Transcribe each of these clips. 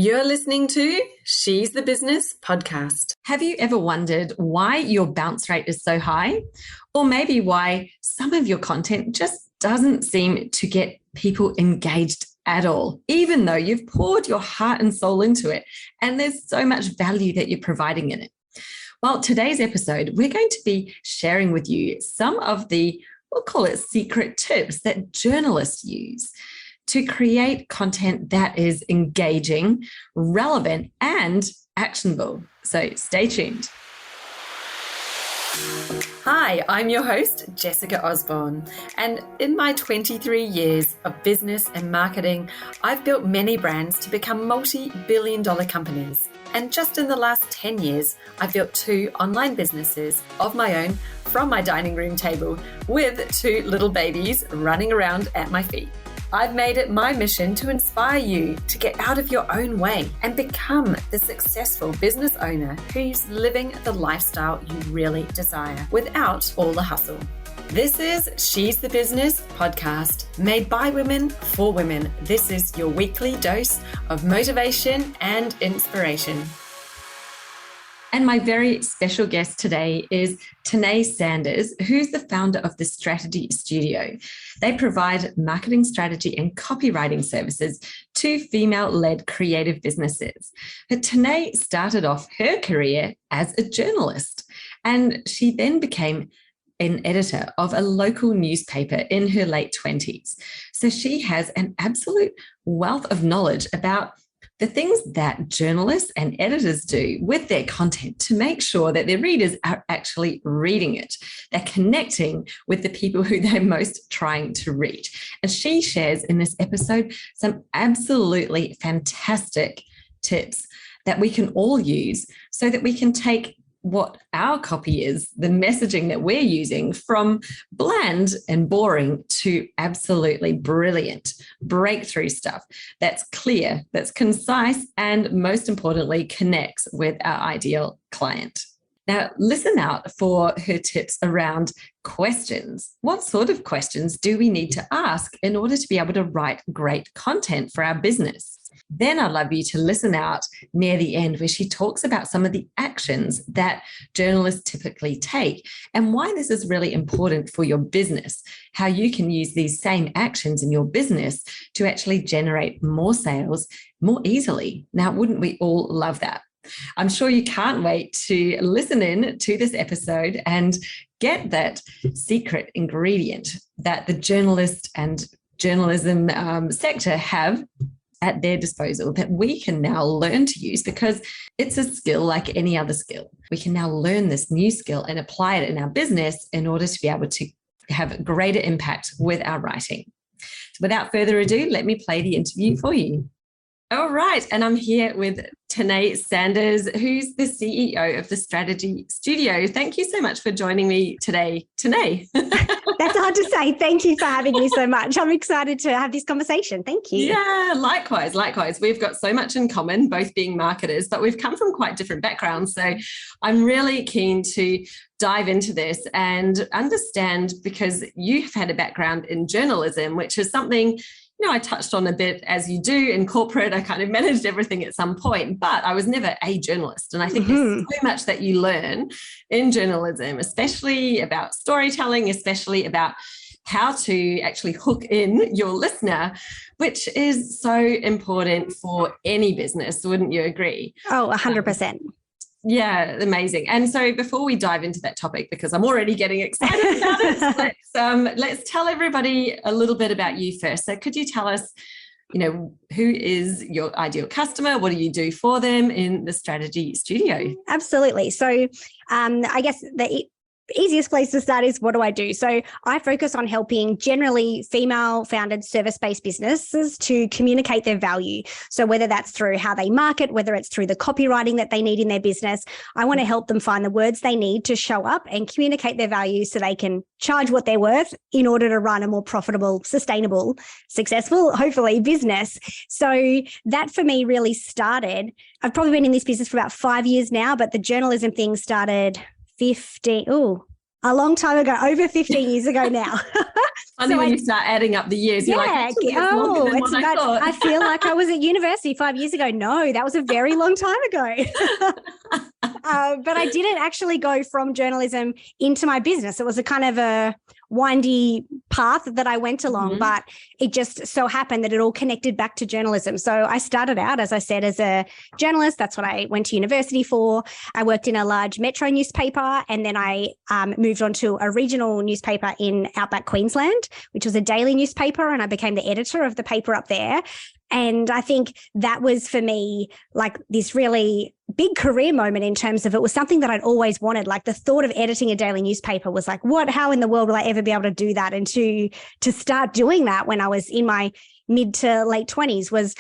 You're listening to She's the Business podcast. Have you ever wondered why your bounce rate is so high? Or maybe why some of your content just doesn't seem to get people engaged at all, even though you've poured your heart and soul into it and there's so much value that you're providing in it? Well, today's episode, we're going to be sharing with you some of the, we'll call it secret tips that journalists use to create content that is engaging, relevant, and actionable. So stay tuned. Hi, I'm your host, Jessica Osborne, and in my 23 years of business and marketing, I've built many brands to become multi-billion-dollar companies. And just in the last 10 years, I've built 2 online businesses of my own from my dining room table with 2 little babies running around at my feet. I've made it my mission to inspire you to get out of your own way and become the successful business owner who's living the lifestyle you really desire without all the hustle. This is She's the Business podcast, made by women for women. This is your weekly dose of motivation and inspiration. And my very special guest today is Tahnée Sanders, who's the founder of the Strategy Studio. They provide marketing strategy and copywriting services to female-led creative businesses. But Tahnée started off her career as a journalist, and she then became an editor of a local newspaper in her late 20s. So she has an absolute wealth of knowledge about the things that journalists and editors do with their content to make sure that their readers are actually reading it. They're connecting with the people who they're most trying to reach. And she shares in this episode some absolutely fantastic tips that we can all use so that we can take what our copy is, the messaging that we're using, from bland and boring to absolutely brilliant breakthrough stuff that's clear, that's concise, and most importantly, connects with our ideal client. Now, listen out for her tips around questions. What sort of questions do we need to ask in order to be able to write great content for our business? Then I'd love you to listen out near the end where she talks about some of the actions that journalists typically take and why this is really important for your business, how you can use these same actions in your business to actually generate more sales more easily. Now, wouldn't we all love that? I'm sure you can't wait to listen in to this episode and get that secret ingredient that the journalist and journalism sector have at their disposal that we can now learn to use, because it's a skill like any other skill. We can now learn this new skill and apply it in our business in order to be able to have greater impact with our writing. So without further ado, let me play the interview for you. All right. And I'm here with Tahnée Sanders, who's the CEO of the Strategy Studio. Thank you so much for joining me today, Tahnée. That's hard to say. Thank you for having me so much. I'm excited to have this conversation. Thank you. Yeah, likewise. We've got so much in common, both being marketers, but we've come from quite different backgrounds. So I'm really keen to dive into this and understand, because you've had a background in journalism, which is something I touched on a bit, as you do in corporate. I kind of managed everything at some point, but I was never a journalist. And I think there's so much that you learn in journalism, especially about storytelling, especially about how to actually hook in your listener, which is so important for any business. Wouldn't you agree? Oh, 100%. Yeah, amazing. And so before we dive into that topic, because I'm already getting excited about it, let's tell everybody a little bit about you first. So could you tell us, who is your ideal customer? What do you do for them in the Strategy Studio? Absolutely. So I guess the easiest place to start is, what do I do? So I focus on helping generally female-founded service-based businesses to communicate their value. So whether that's through how they market, whether it's through the copywriting that they need in their business, I want to help them find the words they need to show up and communicate their value so they can charge what they're worth in order to run a more profitable, sustainable, successful, hopefully, business. So that for me really started, I've probably been in this business for about 5 years now, but the journalism thing started a long time ago, over 15 years ago now. Funny when you start adding up the years, you're like, actually, it's longer than what I thought. I feel like I was at university 5 years ago. No, that was a very long time ago. But I didn't actually go from journalism into my business. It was a kind of a windy path that I went along, but it just so happened that it all connected back to journalism. So I started out, as I said, as a journalist. That's what I went to university for. I worked in a large metro newspaper, and then I moved on to a regional newspaper in outback Queensland, which was a daily newspaper, and I became the editor of the paper up there. And I think that was for me like this really big career moment in terms of it was something that I'd always wanted. Like the thought of editing a daily newspaper was like, how in the world will I ever be able to do that? And to start doing that when I was in my mid to late 20s was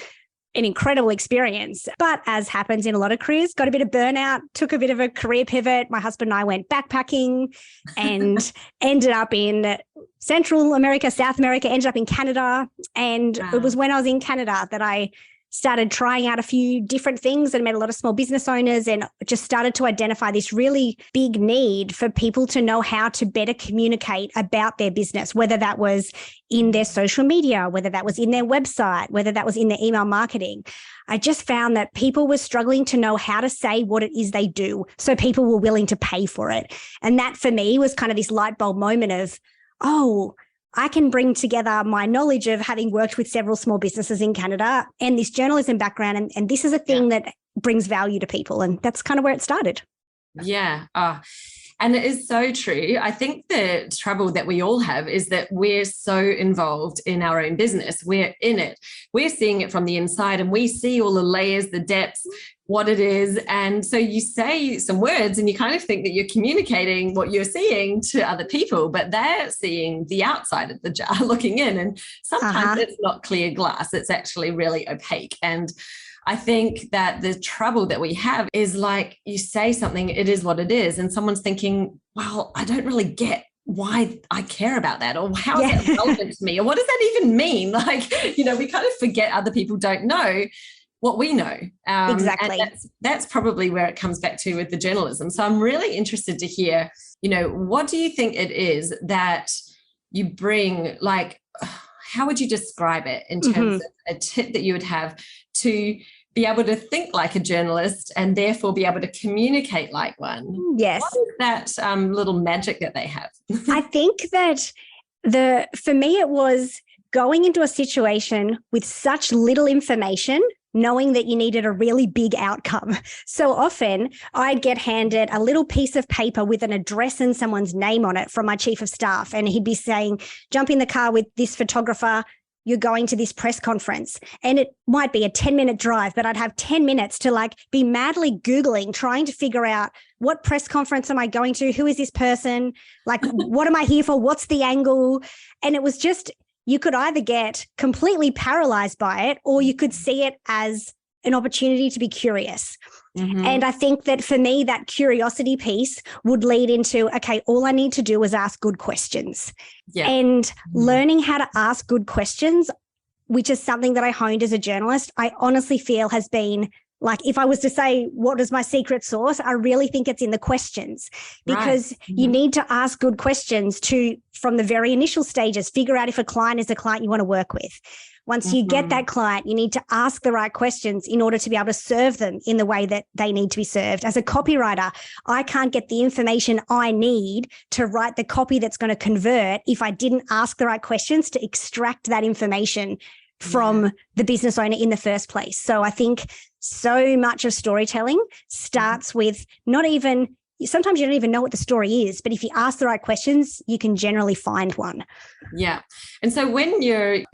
an incredible experience. But as happens in a lot of careers, got a bit of burnout, took a bit of a career pivot. My husband and I went backpacking and ended up in Central America, South America, ended up in Canada. And It was when I was in Canada that I started trying out a few different things and met a lot of small business owners, and just started to identify this really big need for people to know how to better communicate about their business, whether that was in their social media, whether that was in their website, whether that was in their email marketing. I just found that people were struggling to know how to say what it is they do, so people were willing to pay for it. And that for me was kind of this light bulb moment of, oh, I can bring together my knowledge of having worked with several small businesses in Canada and this journalism background. And this is a thing that brings value to people. And that's kind of where it started. Yeah. And it is so true. I think the trouble that we all have is that we're so involved in our own business. We're in it. We're seeing it from the inside, and we see all the layers, the depths, what it is. And so you say some words and you kind of think that you're communicating what you're seeing to other people, but they're seeing the outside of the jar looking in. And sometimes it's not clear glass. It's actually really opaque. And I think that the trouble that we have is like you say something, it is what it is. And someone's thinking, well, I don't really get why I care about that, or how is that relevant to me, or what does that even mean? Like, we kind of forget other people don't know what we know. Exactly. And that's probably where it comes back to with the journalism. So I'm really interested to hear, what do you think it is that you bring, like, how would you describe it in terms of a tip that you would have to be able to think like a journalist and therefore be able to communicate like one? Yes. What is that little magic that they have? I think that for me, it was going into a situation with such little information, knowing that you needed a really big outcome. So often I'd get handed a little piece of paper with an address and someone's name on it from my chief of staff. And he'd be saying, jump in the car with this photographer, you're going to this press conference. And it might be a 10-minute drive, but I'd have 10 minutes to be madly Googling, trying to figure out what press conference am I going to? Who is this person? What am I here for? What's the angle? And it was just, you could either get completely paralyzed by it, or you could see it as an opportunity to be curious. And I think that for me, that curiosity piece would lead into, okay, all I need to do is ask good questions. And learning how to ask good questions, which is something that I honed as a journalist, I honestly feel has been if I was to say, what is my secret sauce? I really think it's in the questions, because you need to ask good questions from the very initial stages, figure out if a client is a client you want to work with. Once you get that client, you need to ask the right questions in order to be able to serve them in the way that they need to be served. As a copywriter, I can't get the information I need to write the copy that's going to convert if I didn't ask the right questions to extract that information from the business owner in the first place. So I think so much of storytelling starts with sometimes you don't even know what the story is, but if you ask the right questions, you can generally find one. Yeah. And so when you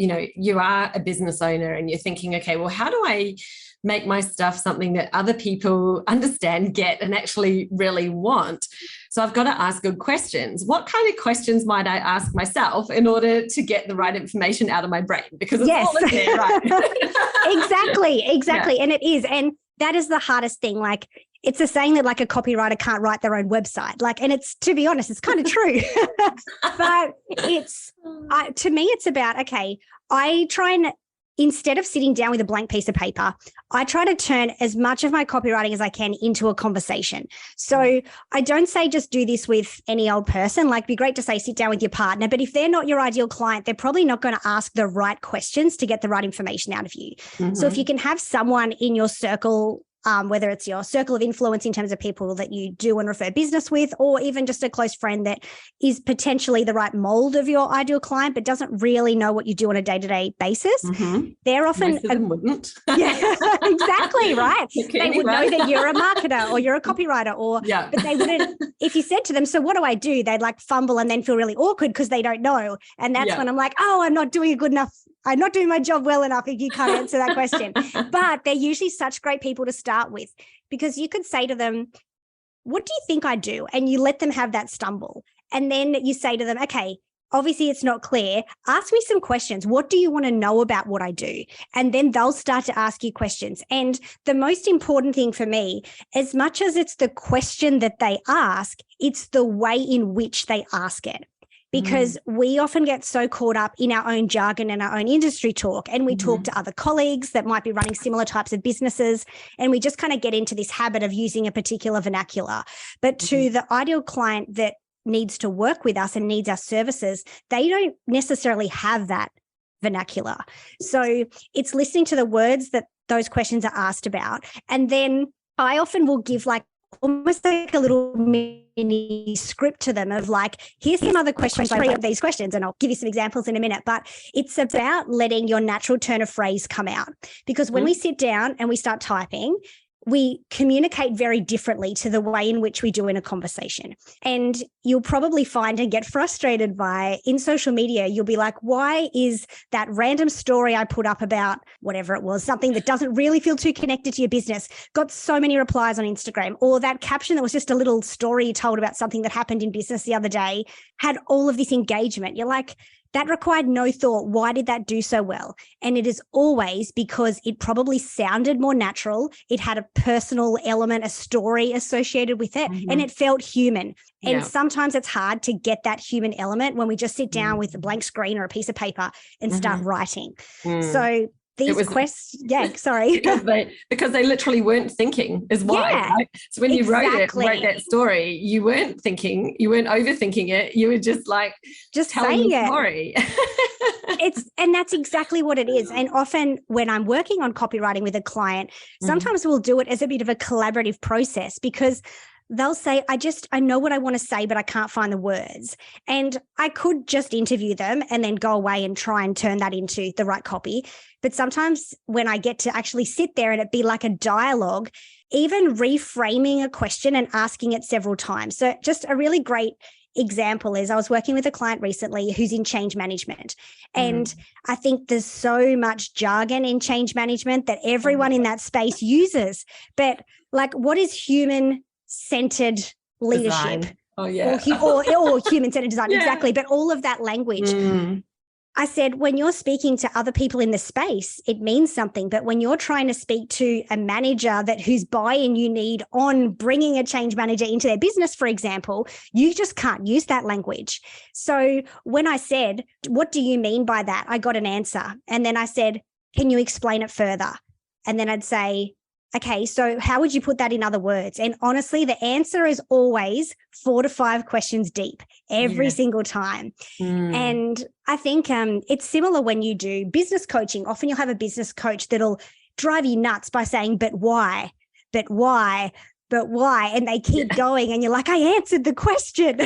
are a business owner and you're thinking, okay, well, how do I make my stuff something that other people understand, get, and actually really want? So I've got to ask good questions. What kind of questions might I ask myself in order to get the right information out of my brain? Because it's all in there, right? Exactly. Yeah. And it is. And that is the hardest thing. It's a saying that a copywriter can't write their own website. And it's, to be honest, it's kind of true. But to me, it's about, okay, I try and instead of sitting down with a blank piece of paper, I try to turn as much of my copywriting as I can into a conversation. So I don't say just do this with any old person. Like, it'd be great to say sit down with your partner, but if they're not your ideal client, they're probably not going to ask the right questions to get the right information out of you. So if you can have someone in your circle, whether it's your circle of influence in terms of people that you do and refer business with, or even just a close friend that is potentially the right mold of your ideal client, but doesn't really know what you do on a day-to-day basis. They're often— Most of them wouldn't. Yeah, exactly, right. They would know that you're a marketer or you're a copywriter, but they wouldn't, if you said to them, so what do I do? They'd like fumble and then feel really awkward because they don't know. And that's when I'm like, oh, I'm not doing I'm not doing my job well enough if you can't answer that question. But they're usually such great people to start with, because you could say to them, what do you think I do? And you let them have that stumble. And then you say to them, okay, obviously it's not clear. Ask me some questions. What do you want to know about what I do? And then they'll start to ask you questions. And the most important thing for me, as much as it's the question that they ask, it's the way in which they ask it. Because we often get so caught up in our own jargon and our own industry talk, and we talk to other colleagues that might be running similar types of businesses, and we just kind of get into this habit of using a particular vernacular. But to the ideal client that needs to work with us and needs our services, they don't necessarily have that vernacular. So it's listening to the words that those questions are asked about. And then I often will give like almost like a little mini script to them of like, here's some other questions, I of these questions, and I'll give you some examples in a minute. But it's about letting your natural turn of phrase come out, because when we sit down and we start typing, we communicate very differently to the way in which we do in a conversation. And you'll probably find and get frustrated by in social media, you'll be like, why is that random story I put up about whatever it was, something that doesn't really feel too connected to your business, got so many replies on Instagram? Or that caption that was just a little story you told about something that happened in business the other day had all of this engagement. You're like, that required no thought. Why did that do so well? And it is always because it probably sounded more natural. It had a personal element, a story associated with it, and it felt human. And sometimes it's hard to get that human element when we just sit down with a blank screen or a piece of paper and start writing. So these questions, because they literally weren't thinking is why. Right? So when you wrote that story, you weren't thinking, you weren't overthinking it. You were just like telling the story. And that's exactly what it is. And often when I'm working on copywriting with a client, sometimes we'll do it as a bit of a collaborative process, because they'll say, I know what I want to say, but I can't find the words. And I could just interview them and then go away and try and turn that into the right copy. But sometimes when I get to actually sit there and it be like a dialogue, even reframing a question and asking it several times. So just a really great example is I was working with a client recently who's in change management. And I think there's so much jargon in change management that everyone in that space uses. But like, what is human-centered leadership? Design. Oh, yeah. Or human-centered design, exactly. But all of that language. I said, when you're speaking to other people in the space, it means something. But when you're trying to speak to a manager whose buy-in you need on bringing a change manager into their business, for example, you just can't use that language. So when I said, what do you mean by that? I got an answer. And then I said, can you explain it further? And then I'd say, okay, so how would you put that in other words? And honestly, the answer is always 4 to 5 questions deep every single time. And I think it's similar when you do business coaching. Often you'll have a business coach that'll drive you nuts by saying, but why? But why? But why? And they keep going and you're like, I answered the question.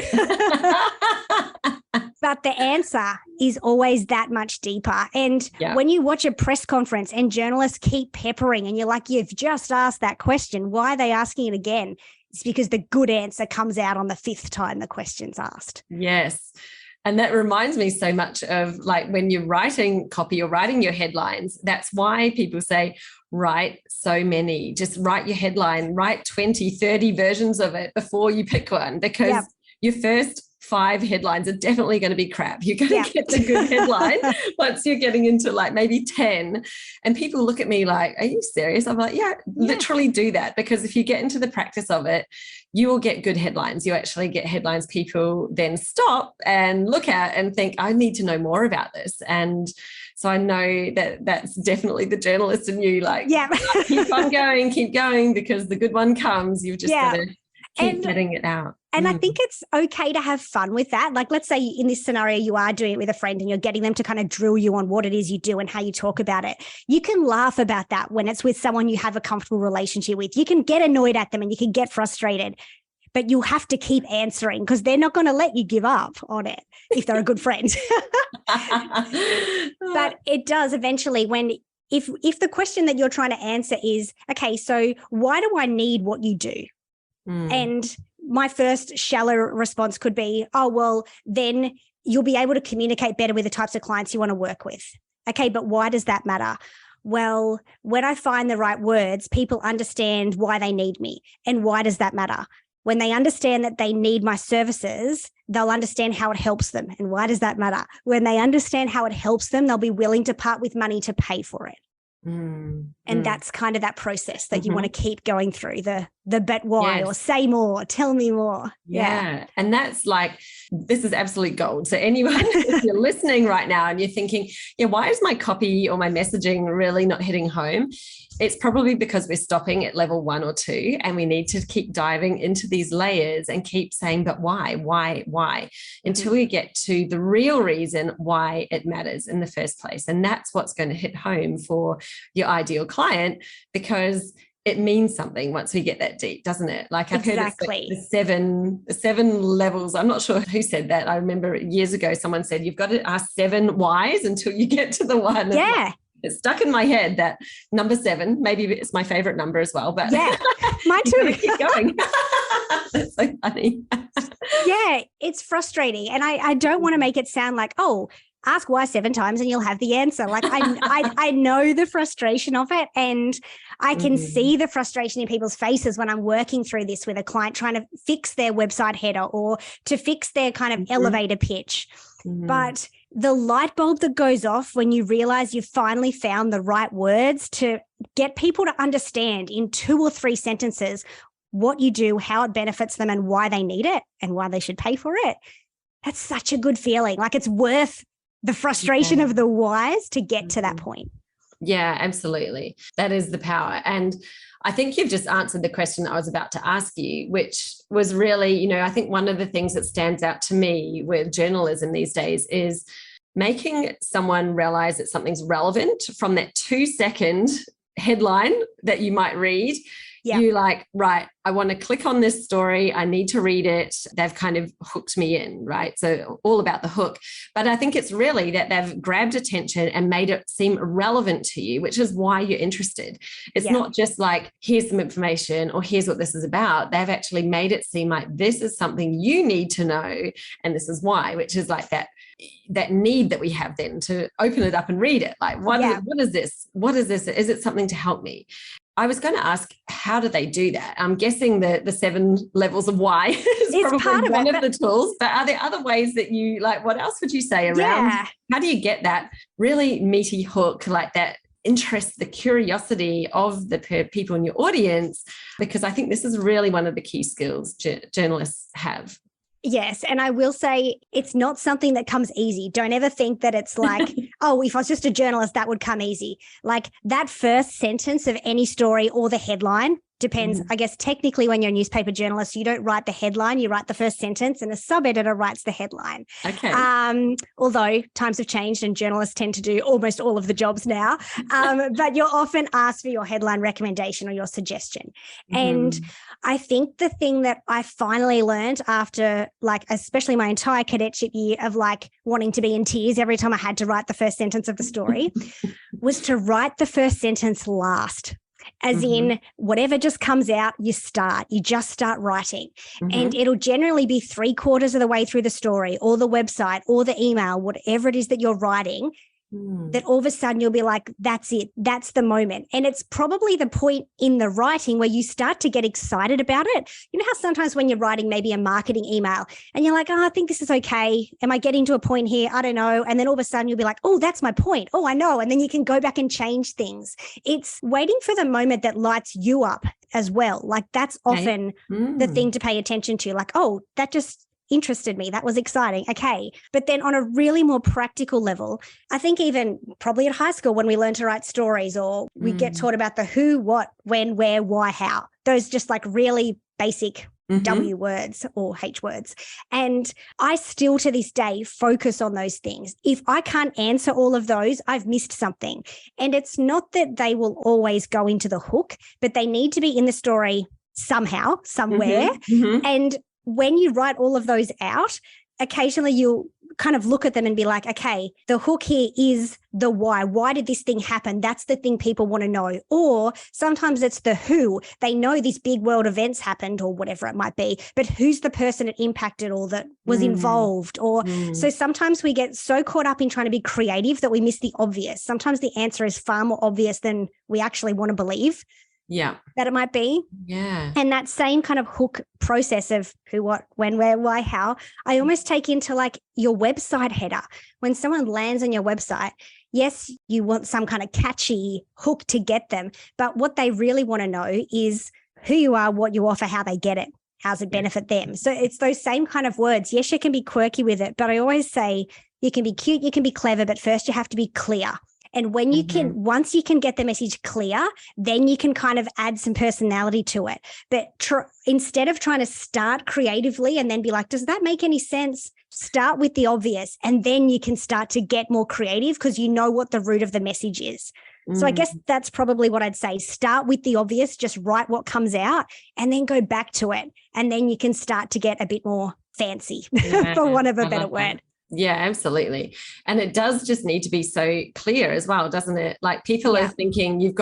But the answer is always that much deeper. And when you watch a press conference and journalists keep peppering and you're like, you've just asked that question, why are they asking it again? It's because the good answer comes out on the 5th time the question's asked. Yes. And that reminds me so much of like when you're writing copy or writing your headlines, that's why people say, write so many, just write your headline, write 20, 30 versions of it before you pick one, because your first 5 headlines are definitely going to be crap. You're going to get the good headline once you're getting into like maybe 10. And people look at me like, are you serious? I'm like, yeah, literally do that. Because if you get into the practice of it, you will get good headlines. You actually get headlines people then stop and look at and think, I need to know more about this. And so I know that that's definitely the journalist in you, like, keep on going, keep going, because the good one comes. You've just got to keep getting it out. And I think it's okay to have fun with that. Like, let's say in this scenario, you are doing it with a friend and you're getting them to kind of drill you on what it is you do and how you talk about it. You can laugh about that when it's with someone you have a comfortable relationship with. You can get annoyed at them and you can get frustrated, but you have to keep answering because they're not going to let you give up on it if they're a good friend. But it does eventually if the question that you're trying to answer is, okay, so why do I need what you do? And my first shallow response could be, oh, well, then you'll be able to communicate better with the types of clients you want to work with. Okay, but why does that matter? Well, when I find the right words, people understand why they need me. And why does that matter? When they understand that they need my services, they'll understand how it helps them. And why does that matter? When they understand how it helps them, they'll be willing to part with money to pay for it. And that's kind of that process that you want to keep going through, the but why, or say more, tell me more. Yeah. And that's like, this is absolute gold. So anyone, if you're listening right now and you're thinking, why is my copy or my messaging really not hitting home? It's probably because we're stopping at level 1 or 2 and we need to keep diving into these layers and keep saying, but why, until we get to the real reason why it matters in the first place. And that's what's going to hit home for your ideal client, because it means something once we get that deep, doesn't it? Like I've heard it's like the seven levels. I'm not sure who said that. I remember years ago, someone said, you've got to ask 7 whys until you get to the one. Yeah. It's stuck in my head, that number 7, maybe it's my favorite number as well, but mine too. Keep going. That's so funny. Yeah, it's frustrating. And I don't want to make it sound like, oh, ask why 7 times and you'll have the answer. Like I know the frustration of it, and I can see the frustration in people's faces when I'm working through this with a client trying to fix their website header or to fix their kind of elevator pitch. But the light bulb that goes off when you realize you've finally found the right words to get people to understand in 2 or 3 sentences what you do, how it benefits them, and why they need it and why they should pay for it. That's such a good feeling. Like it's worth the frustration of the whys to get to that point. Yeah, absolutely. That is the power. And I think you've just answered the question I was about to ask you, which was really, I think one of the things that stands out to me with journalism these days is making someone realize that something's relevant from that 2-second headline that you might read. You like, right, I want to click on this story. I need to read it. They've kind of hooked me in, right? So all about the hook. But I think it's really that they've grabbed attention and made it seem relevant to you, which is why you're interested. It's not just like, here's some information or here's what this is about. They've actually made it seem like this is something you need to know. And this is why, which is like that need that we have then to open it up and read it. Like, what is this? What is this? Is it something to help me? I was going to ask, how do they do that? I'm guessing the 7 levels of why is probably one of the tools, but are there other ways that you, like, what else would you say around, how do you get that really meaty hook, like that interest, the curiosity of the people in your audience? Because I think this is really one of the key skills journalists have. Yes. And I will say it's not something that comes easy. Don't ever think that it's like, oh, if I was just a journalist, that would come easy. Like that first sentence of any story or the headline depends. I guess technically when you're a newspaper journalist, you don't write the headline, you write the first sentence and a sub-editor writes the headline. Okay. Although times have changed and journalists tend to do almost all of the jobs now. But you're often asked for your headline recommendation or your suggestion. And I think the thing that I finally learned after, like, especially my entire cadetship year of like wanting to be in tears every time I had to write the first sentence of the story was to write the first sentence last. As in whatever just comes out, you just start writing. And it'll generally be 3/4 of the way through the story or the website or the email, whatever it is that you're writing. that all of a sudden you'll be like, that's it. That's the moment. And it's probably the point in the writing where you start to get excited about it. You know how sometimes when you're writing maybe a marketing email and you're like, oh, I think this is okay. Am I getting to a point here? I don't know. And then all of a sudden you'll be like, oh, that's my point. Oh, I know. And then you can go back and change things. It's waiting for the moment that lights you up as well. Like that's often the thing to pay attention to. Like, oh, that just interested me. That was exciting. Okay. But then on a really more practical level, I think even probably at high school when we learn to write stories or we get taught about the who, what, when, where, why, how, those just like really basic W words or H words. And I still to this day focus on those things. If I can't answer all of those, I've missed something. And it's not that they will always go into the hook, but they need to be in the story somehow, somewhere. And when you write all of those out, occasionally you'll kind of look at them and be like, okay, the hook here is the why. Why did this thing happen? That's the thing people want to know. Or sometimes it's the who. They know these big world events happened or whatever it might be, but who's the person it impacted or that was involved? Or so sometimes we get so caught up in trying to be creative that we miss the obvious. Sometimes the answer is far more obvious than we actually want to believe. That it might be. And that same kind of hook process of who, what, when, where, why, how, I almost take into like your website header. When someone lands on your website, yes, you want some kind of catchy hook to get them, but what they really want to know is who you are, what you offer, how they get it, how's it benefit them. So it's those same kind of words. Yes, you can be quirky with it, but I always say you can be cute, you can be clever, but first you have to be clear. And when you can, once you can get the message clear, then you can kind of add some personality to it. But instead of trying to start creatively and then be like, does that make any sense? Start with the obvious, and then you can start to get more creative because you know what the root of the message is. So I guess that's probably what I'd say. Start with the obvious, just write what comes out and then go back to it. And then you can start to get a bit more fancy, for want of a better word. Yeah, absolutely. And it does just need to be so clear as well, doesn't it? Like people are thinking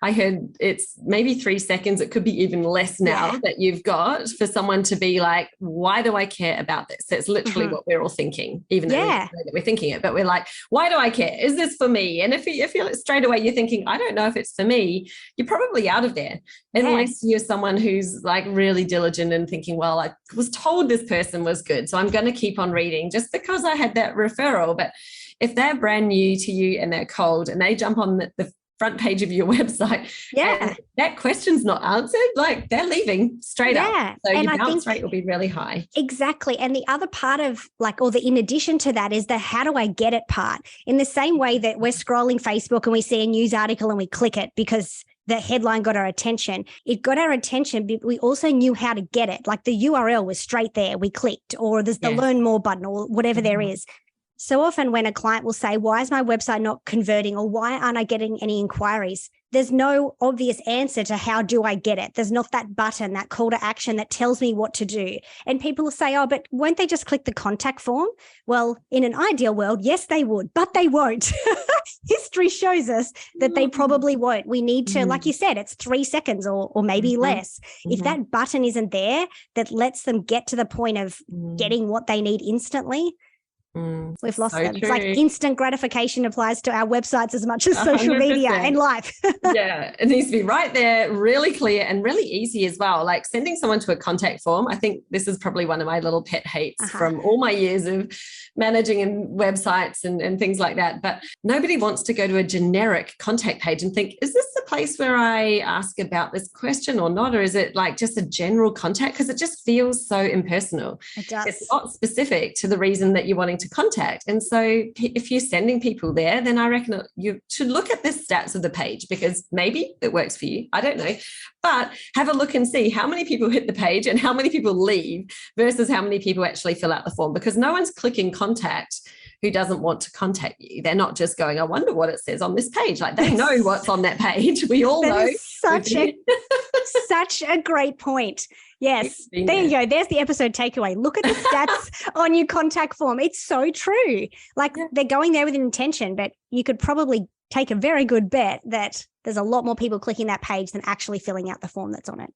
I heard it's maybe 3 seconds. It could be even less now that you've got for someone to be like, why do I care about this? That's literally what we're all thinking, even though we know that we're thinking it, but we're like, why do I care? Is this for me? And if you straight away, you're thinking, I don't know if it's for me, you're probably out of there. Unless you're someone who's like really diligent and thinking, well, I was told this person was good, so I'm going to keep on reading just because I had that referral. But if they're brand new to you and they're cold and they jump on the front page of your website and that question's not answered, like they're leaving straight up. So and your bounce rate will be really high. Exactly. And the other part of in addition to that is the how do I get it part. In the same way that we're scrolling Facebook and we see a news article and we click it because the headline got our attention. It got our attention, but we also knew how to get it. Like the URL was straight there. We clicked, or there's the learn more button or whatever there is. So often when a client will say, why is my website not converting, or why aren't I getting any inquiries? There's no obvious answer to how do I get it. There's not that button, that call to action that tells me what to do. And people will say, oh, but won't they just click the contact form? Well, in an ideal world, yes, they would, but they won't. History shows us that they probably won't. We need to, like you said, it's 3 seconds or maybe less. If that button isn't there that lets them get to the point of getting what they need instantly, we've lost them. It's like instant gratification applies to our websites as much as social 100%. Media and life. It needs to be right there, really clear and really easy as well. Like sending someone to a contact form. I think this is probably one of my little pet hates from all my years of managing and websites and things like that. But nobody wants to go to a generic contact page and think, is this the place where I ask about this question or not? Or is it like just a general contact? Because it just feels so impersonal. It does. It's not specific to the reason that you're wanting to contact. And so if you're sending people there, then I reckon you should look at the stats of the page, because maybe it works for you. I don't know. But have a look and see how many people hit the page and how many people leave versus how many people actually fill out the form, because no one's clicking contact who doesn't want to contact you. They're not just going, I wonder what it says on this page. Like they know what's on that page. We all know. Such a great point. Yes. There you go. There's the episode takeaway. Look at the stats on your contact form. It's so true. Like they're going there with an intention, but you could probably take a very good bet that there's a lot more people clicking that page than actually filling out the form that's on it.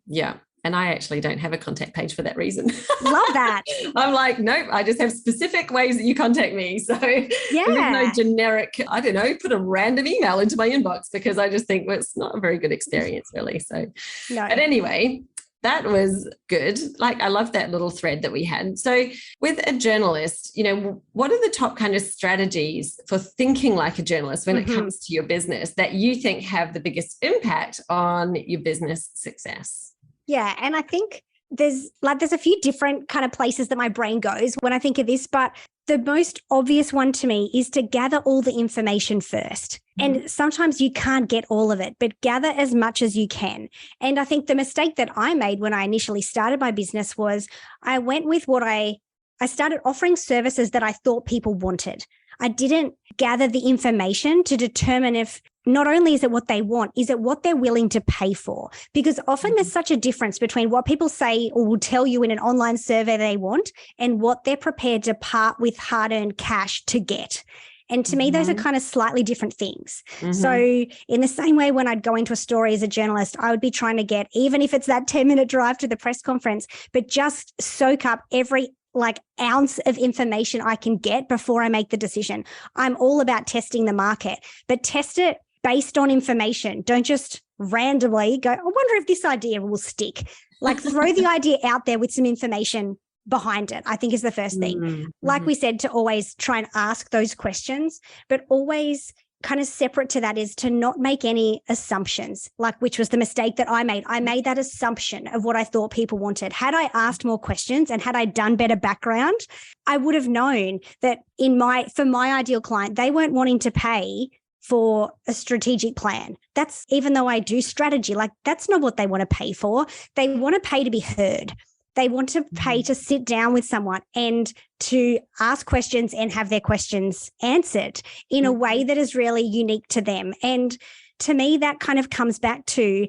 Yeah. And I actually don't have a contact page for that reason. Love that. I'm like, nope, I just have specific ways that you contact me. So there's no generic, I don't know, put a random email into my inbox, because I just think, well, it's not a very good experience really. So, but anyway, that was good. Like, I love that little thread that we had. So with a journalist, you know, what are the top kind of strategies for thinking like a journalist when it comes to your business that you think have the biggest impact on your business success? Yeah. And I think there's a few different kind of places that my brain goes when I think of this, but the most obvious one to me is to gather all the information first. And sometimes you can't get all of it, but gather as much as you can. And I think the mistake that I made when I initially started my business was I went with I started offering services that I thought people wanted. I didn't gather the information to determine if not only is it what they want, is it what they're willing to pay for? Because often there's such a difference between what people say or will tell you in an online survey they want and what they're prepared to part with hard-earned cash to get. And to me, those are kind of slightly different things. So in the same way, when I'd go into a story as a journalist, I would be trying to get, even if it's that 10-minute drive to the press conference, but just soak up every ounce of information I can get before I make the decision. I'm all about testing the market, but test it based on information. Don't just randomly go, I wonder if this idea will stick. Like, throw the idea out there with some information behind it, I think is the first thing. Like we said, to always try and ask those questions, but always kind of separate to that is to not make any assumptions, which was the mistake that I made. I made that assumption of what I thought people wanted. Had I asked more questions and had I done better background, I would have known that for my ideal client, they weren't wanting to pay for a strategic plan. That's, even though I do strategy, that's not what they want to pay for. They want to pay to be heard. They want to pay to sit down with someone and to ask questions and have their questions answered in a way that is really unique to them. And to me, that kind of comes back to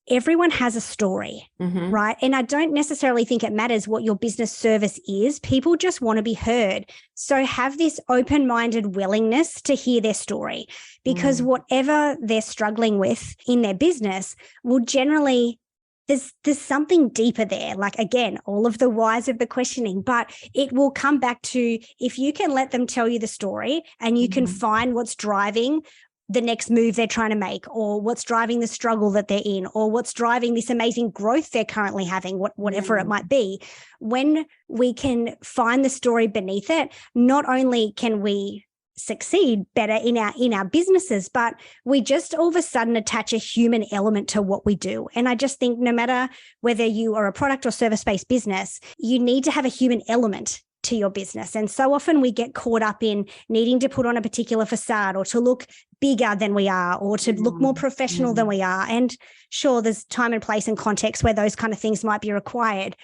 everyone has a story, right? And I don't necessarily think it matters what your business service is. People just want to be heard. So have this open-minded willingness to hear their story, because whatever they're struggling with in their business will generally, there's something deeper there. Like, again, all of the whys of the questioning, but it will come back to, if you can let them tell you the story and you can find what's driving the next move they're trying to make, or what's driving the struggle that they're in, or what's driving this amazing growth they're currently having, whatever it might be. When we can find the story beneath it, not only can we succeed better in our businesses, but we just all of a sudden attach a human element to what we do. And I just think no matter whether you are a product or service-based business, you need to have a human element to your business. And so often we get caught up in needing to put on a particular facade, or to look bigger than we are, or to look more professional than we are. And sure, there's time and place and context where those kind of things might be required.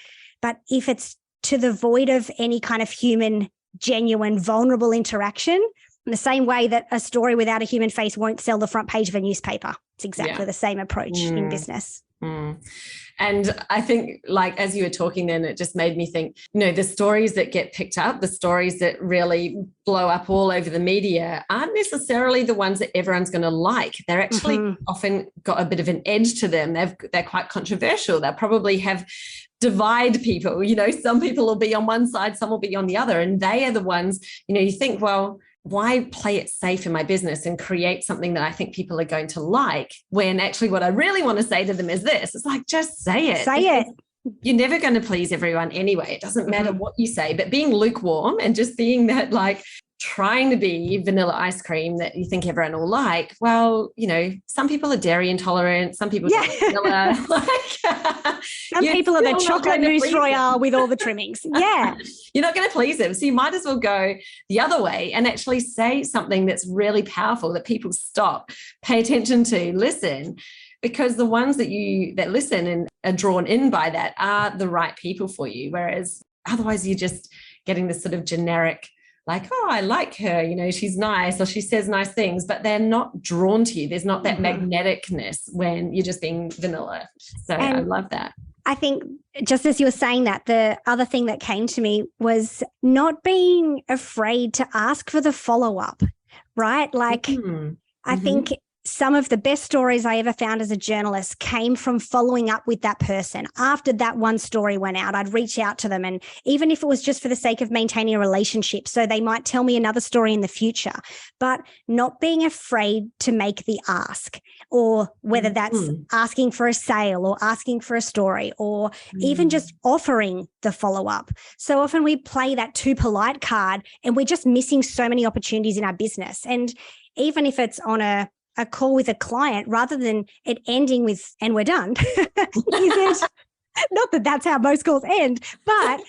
But if it's to the void of any kind of human, genuine, vulnerable interaction, in the same way that a story without a human face won't sell the front page of a newspaper, it's exactly the same approach in business. And I think, as you were talking then, it just made me think, the stories that get picked up, the stories that really blow up all over the media aren't necessarily the ones that everyone's going to like. They're actually often got a bit of an edge to them. They're quite controversial. They'll probably divide people. Some people will be on one side, some will be on the other. And they are the ones, you think, well, why play it safe in my business and create something that I think people are going to like, when actually what I really want to say to them is this. It's like, just say it. Say it. You're never going to please everyone anyway. It doesn't matter what you say, but being lukewarm and just being that, trying to be vanilla ice cream that you think everyone will like. Well, some people are dairy intolerant. Some people don't vanilla. Some people are the chocolate mousse royale with all the trimmings. Yeah. You're not going to please them. So you might as well go the other way and actually say something that's really powerful, that people stop, pay attention to, listen. Because the ones that listen and are drawn in by that are the right people for you. Whereas otherwise you're just getting this sort of generic, oh, I like her, she's nice, or she says nice things, but they're not drawn to you. There's not that magneticness when you're just being vanilla. So I love that. I think just as you were saying that, the other thing that came to me was not being afraid to ask for the follow-up, right? I think some of the best stories I ever found as a journalist came from following up with that person. After that one story went out, I'd reach out to them. And even if it was just for the sake of maintaining a relationship, so they might tell me another story in the future, but not being afraid to make the ask, or whether that's asking for a sale or asking for a story, or even just offering the follow-up. So often we play that too polite card and we're just missing so many opportunities in our business. And even if it's on a call with a client, rather than it ending with, and we're done, isn't, not that that's how most calls end, but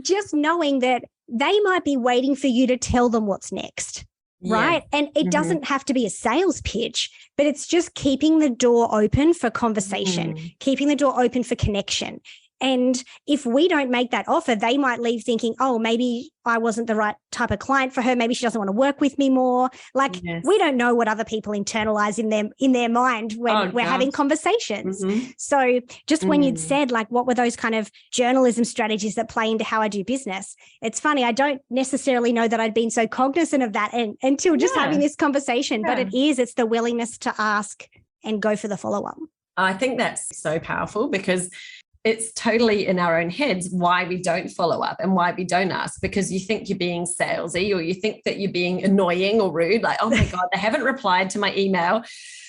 just knowing that they might be waiting for you to tell them what's next, right? And it doesn't have to be a sales pitch, but it's just keeping the door open for conversation, keeping the door open for connection. And if we don't make that offer, they might leave thinking, oh, maybe I wasn't the right type of client for her. Maybe she doesn't want to work with me more. Like, we don't know what other people internalize in their mind when we're having conversations. So just when you'd said, like, what were those kind of journalism strategies that play into how I do business? It's funny. I don't necessarily know that I'd been so cognizant of that until just having this conversation. But it's the willingness to ask and go for the follow-up. I think that's so powerful, because it's totally in our own heads why we don't follow up and why we don't ask, because you think you're being salesy, or you think that you're being annoying or rude. Like, oh my God, they haven't replied to my email.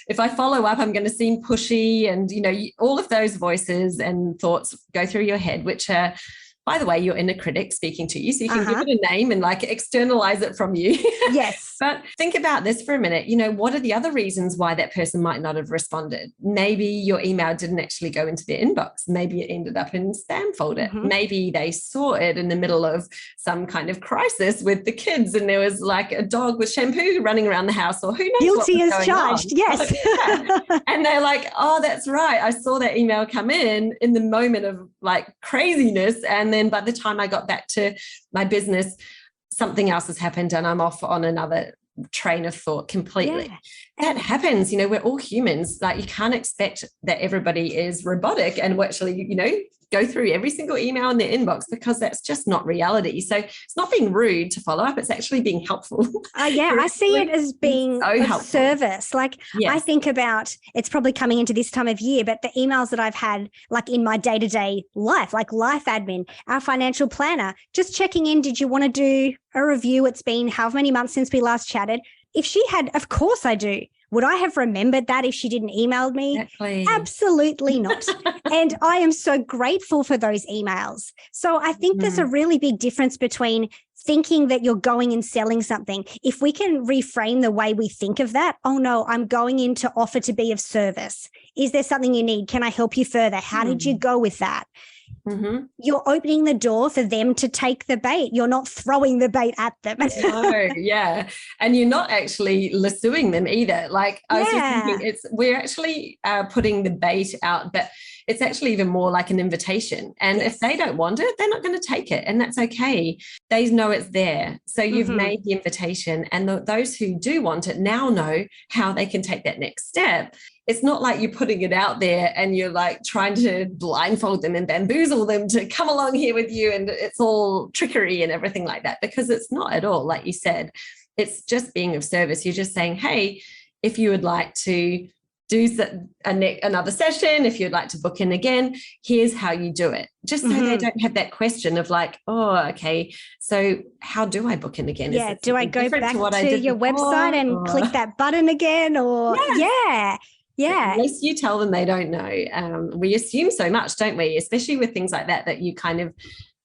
If I follow up, I'm going to seem pushy. And, all of those voices and thoughts go through your head, which are, by the way, your inner critic speaking to you. So you can give it a name and like externalize it from you. Yes. But think about this for a minute. What are the other reasons why that person might not have responded? Maybe your email didn't actually go into their inbox. Maybe it ended up in spam folder. Maybe they saw it in the middle of some kind of crisis with the kids, and there was like a dog with shampoo running around the house, or who knows. Guilty as charged. Yes. And they're like, oh, that's right. I saw that email come in the moment of like craziness. And then by the time I got back to my business, something else has happened and I'm off on another train of thought completely. That happens. We're all humans. Like, you can't expect that everybody is robotic and will actually, go through every single email in their inbox, because that's just not reality. So it's not being rude to follow up. It's actually being helpful. I see it as being a service. Like, I think about, it's probably coming into this time of year, but the emails that I've had, like in my day-to-day life, like life admin, our financial planner, just checking in. Did you want to do a review? It's been however many months since we last chatted. If she had, of course I do. Would I have remembered that if she didn't email me? Exactly. Absolutely not. And I am so grateful for those emails. So I think there's a really big difference between thinking that you're going and selling something. If we can reframe the way we think of that, oh no, I'm going in to offer to be of service. Is there something you need? Can I help you further? How did you go with that? You're opening the door for them to take the bait. You're not throwing the bait at them. And you're not actually lassoing them either. Like, I was just thinking, we're actually putting the bait out, but it's actually even more like an invitation. And if they don't want it, they're not going to take it. And that's okay. They know it's there. So you've made the invitation, and those who do want it now know how they can take that next step. It's not like you're putting it out there and you're like trying to blindfold them and bamboozle them to come along here with you, and it's all trickery and everything like that, because it's not at all. Like you said, it's just being of service. You're just saying, hey, if you would like to do another session, if you'd like to book in again, here's how you do it. Just so they don't have that question of like, oh, okay, so how do I book in again? Do I go back to your website and click that button again? Or Unless you tell them they don't know. We assume so much, don't we? Especially with things like that you kind of,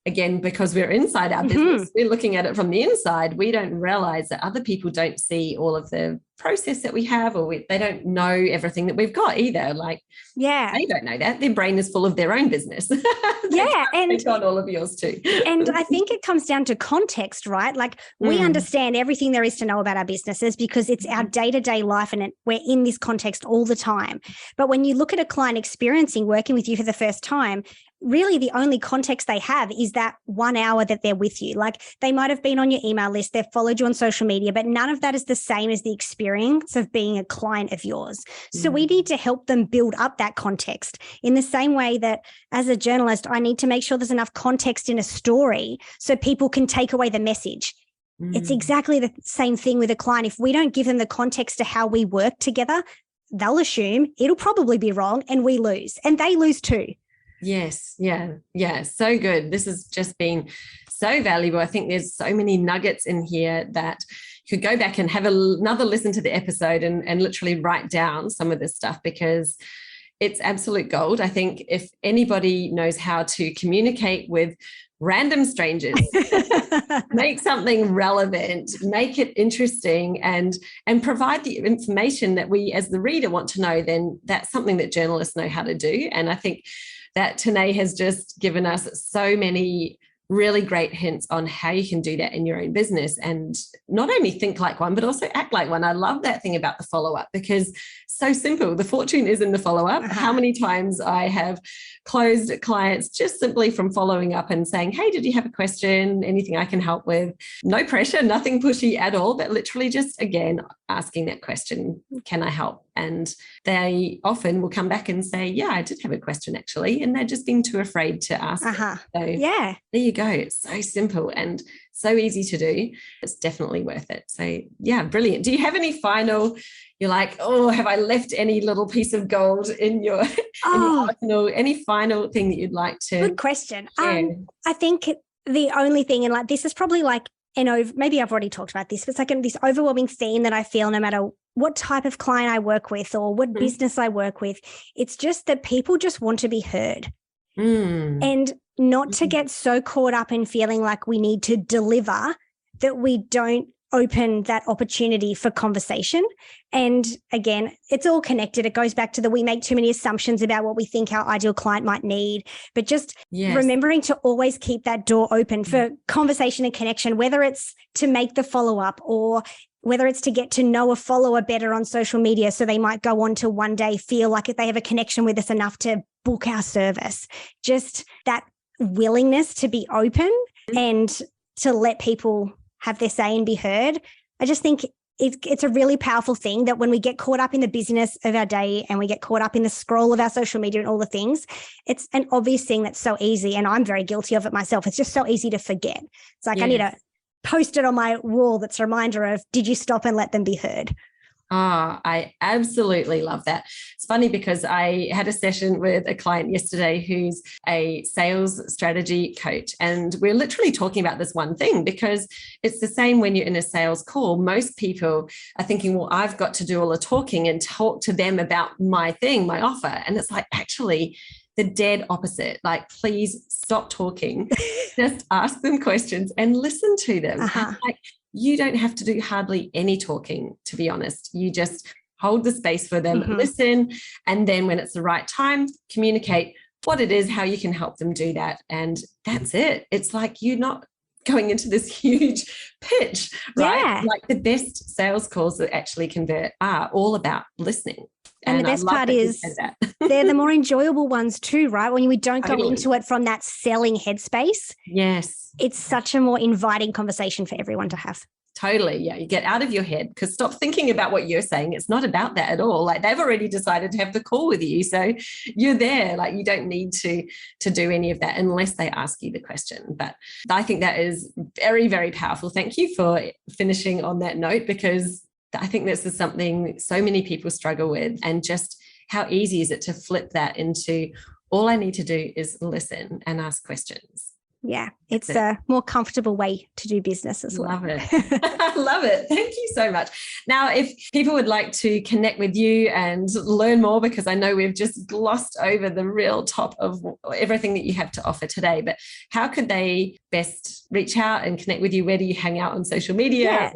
again, because we're inside our business, we're looking at it from the inside. We don't realize that other people don't see all of the process that we have, or they don't know everything that we've got either. Like, they don't know that. Their brain is full of their own business. And take on all of yours too. And I think it comes down to context, right? Like, we understand everything there is to know about our businesses because it's our day-to-day life, and we're in this context all the time. But when you look at a client experiencing working with you for the first time, really the only context they have is that 1 hour that they're with you. Like, they might have been on your email list, they've followed you on social media, but none of that is the same as the experience of being a client of yours. So we need to help them build up that context in the same way that as a journalist, I need to make sure there's enough context in a story so people can take away the message. It's exactly the same thing with a client. If we don't give them the context to how we work together, they'll assume it'll probably be wrong and we lose, and they lose too. Yes. Yeah. Yeah. So good. This has just been so valuable. I think there's so many nuggets in here that you could go back and have another listen to the episode and literally write down some of this stuff, because it's absolute gold. I think if anybody knows how to communicate with random strangers, make something relevant, make it interesting, and provide the information that we as the reader want to know, then that's something that journalists know how to do. And I think that Tahnee has just given us so many really great hints on how you can do that in your own business, and not only think like one, but also act like one. I love that thing about the follow-up, because so simple. The fortune is in the follow-up. How many times I have closed clients just simply from following up and saying, hey, did you have a question? Anything I can help with? No pressure, nothing pushy at all, but literally just, again, asking that question, can I help? And they often will come back and say, yeah, I did have a question actually. And they're just being too afraid to ask. So yeah, there you go. It's so simple and so easy to do. It's definitely worth it. So yeah, brilliant. Do you have any final, you're like, oh, have I left any little piece of gold in your, in your arsenal? Any final thing that you'd like to? Good question. I think the only thing, and like this is probably like, maybe I've already talked about this, but it's like this overwhelming theme that I feel no matter what type of client I work with or what business I work with, it's just that people just want to be heard. And not to get so caught up in feeling like we need to deliver that we don't open that opportunity for conversation. And again, it's all connected. It goes back to we make too many assumptions about what we think our ideal client might need, but just remembering to always keep that door open for conversation and connection, whether it's to make the follow-up or whether it's to get to know a follower better on social media so they might go on to one day feel like if they have a connection with us enough to book our service. Just that willingness to be open and to let people have their say and be heard. I just think it's a really powerful thing that when we get caught up in the busyness of our day and we get caught up in the scroll of our social media and all the things, it's an obvious thing that's so easy. And I'm very guilty of it myself. It's just so easy to forget. It's like I need to post it on my wall that's a reminder of, did you stop and let them be heard? I absolutely love that. It's funny because I had a session with a client yesterday who's a sales strategy coach, and we're literally talking about this one thing, because it's the same when you're in a sales call. Most people are thinking, well, I've got to do all the talking and talk to them about my thing, my offer. And it's like, actually, the dead opposite. Like, please stop talking. Just ask them questions and listen to them. Like, you don't have to do hardly any talking, to be honest. You just hold the space for them, listen, and then when it's the right time, communicate what it is, how you can help them do that. And that's it. It's like you're not going into this huge pitch, right? Yeah. Like the best sales calls that actually convert are all about listening. And the best part is they're the more enjoyable ones too, right? When we don't go into it from that selling headspace. Yes. It's such a more inviting conversation for everyone to have. Totally. Yeah. You get out of your head, because stop thinking about what you're saying. It's not about that at all. Like, they've already decided to have the call with you. So you're there. Like, you don't need to do any of that unless they ask you the question. But I think that is very, very powerful. Thank you for finishing on that note, because I think this is something so many people struggle with, and just how easy is it to flip that into all I need to do is listen and ask questions. Yeah, it's a more comfortable way to do business as well. Love it. I love it. Thank you so much. Now, if people would like to connect with you and learn more, because I know we've just glossed over the real top of everything that you have to offer today, but how could they best reach out and connect with you? Where do you hang out on social media?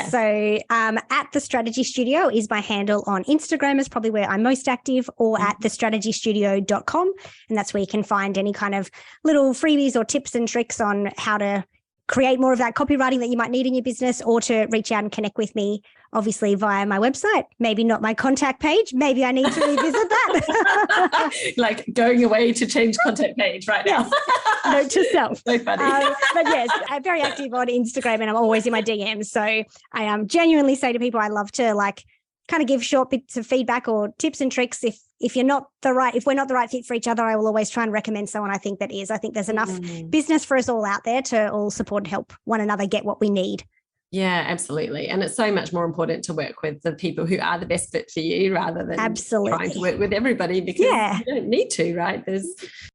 So at The Strategy Studio is my handle on Instagram, is probably where I'm most active, or at thestrategystudio.com. And that's where you can find any kind of little freebies or tips and tricks on how to create more of that copywriting that you might need in your business, or to reach out and connect with me, obviously via my website. Maybe not my contact page. Maybe I need to revisit that. Like going away to change contact page right now. Note to self. So funny. But yes, I'm very active on Instagram, and I'm always in my DMs. So I genuinely say to people, I love to kind of give short bits of feedback or tips and tricks. If we're not the right fit for each other, I will always try and recommend someone I think that is. I think there's enough business for us all out there to all support and help one another get what we need. Yeah, absolutely. And it's so much more important to work with the people who are the best fit for you rather than trying to work with everybody, because you don't need to, right?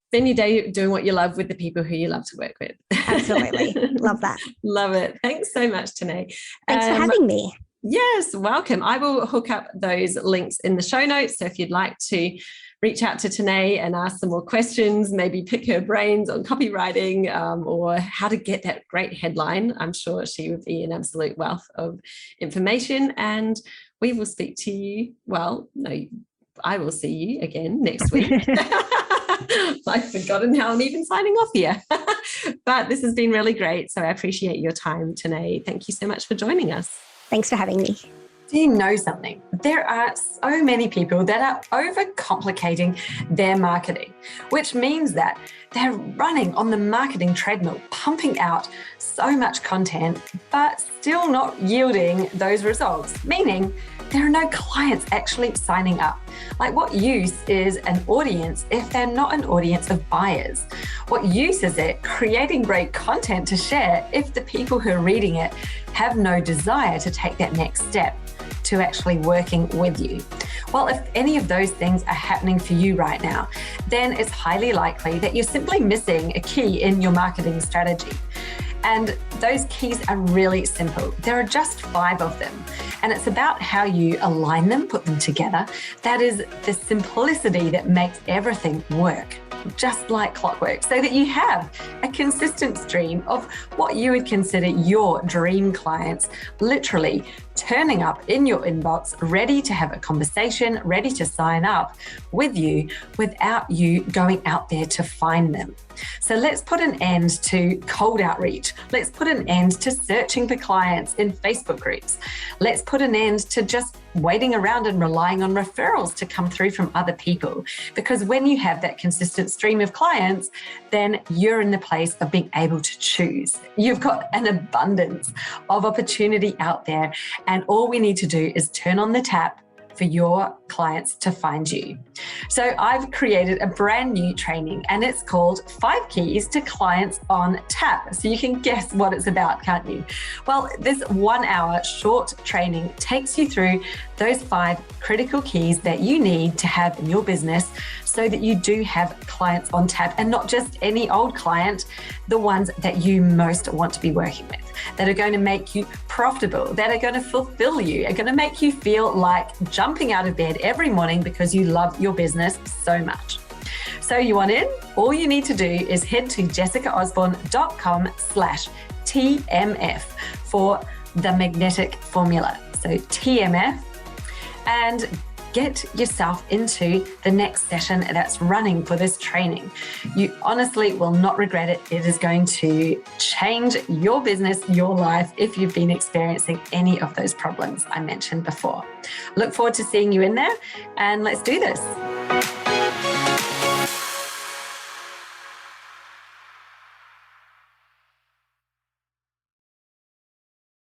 Spend your day doing what you love with the people who you love to work with. Absolutely. Love that. Love it. Thanks so much, Tahnee. Thanks for having me. Yes, welcome. I will hook up those links in the show notes. So if you'd like to reach out to Tahnee and ask some more questions, maybe pick her brains on copywriting or how to get that great headline, I'm sure she would be an absolute wealth of information. And we will speak to you. Well, no, I will see you again next week. I've forgotten how I'm even signing off here. But this has been really great. So I appreciate your time, Tahnee. Thank you so much for joining us. Thanks for having me. Do you know something? There are so many people that are overcomplicating their marketing, which means that they're running on the marketing treadmill, pumping out so much content, but still not yielding those results, meaning there are no clients actually signing up. Like, what use is an audience if they're not an audience of buyers? What use is it creating great content to share if the people who are reading it have no desire to take that next step to actually working with you? Well, if any of those things are happening for you right now, then it's highly likely that you're simply missing a key in your marketing strategy. And those keys are really simple. There are just 5 of them. And it's about how you align them, put them together. That is the simplicity that makes everything work, just like clockwork, so that you have a consistent stream of what you would consider your dream clients literally turning up in your inbox, ready to have a conversation, ready to sign up with you without you going out there to find them. So let's put an end to cold outreach. Let's put an end to searching for clients in Facebook groups. Let's put an end to just waiting around and relying on referrals to come through from other people. Because when you have that consistent stream of clients, then you're in the place of being able to choose. You've got an abundance of opportunity out there, and all we need to do is turn on the tap for your clients to find you. So I've created a brand new training, and it's called 5 Keys to Clients on Tap. So you can guess what it's about, can't you? Well, this 1-hour short training takes you through those 5 critical keys that you need to have in your business so that you do have clients on tap, and not just any old client, the ones that you most want to be working with, that are going to make you profitable, that are going to fulfill you, are going to make you feel like jumping out of bed every morning because you love your business so much. So you want in? All you need to do is head to jessicaosborne.com/TMF for the magnetic formula. So TMF, and get yourself into the next session that's running for this training. You honestly will not regret it. It is going to change your business, your life, if you've been experiencing any of those problems I mentioned before. Look forward to seeing you in there, and let's do this.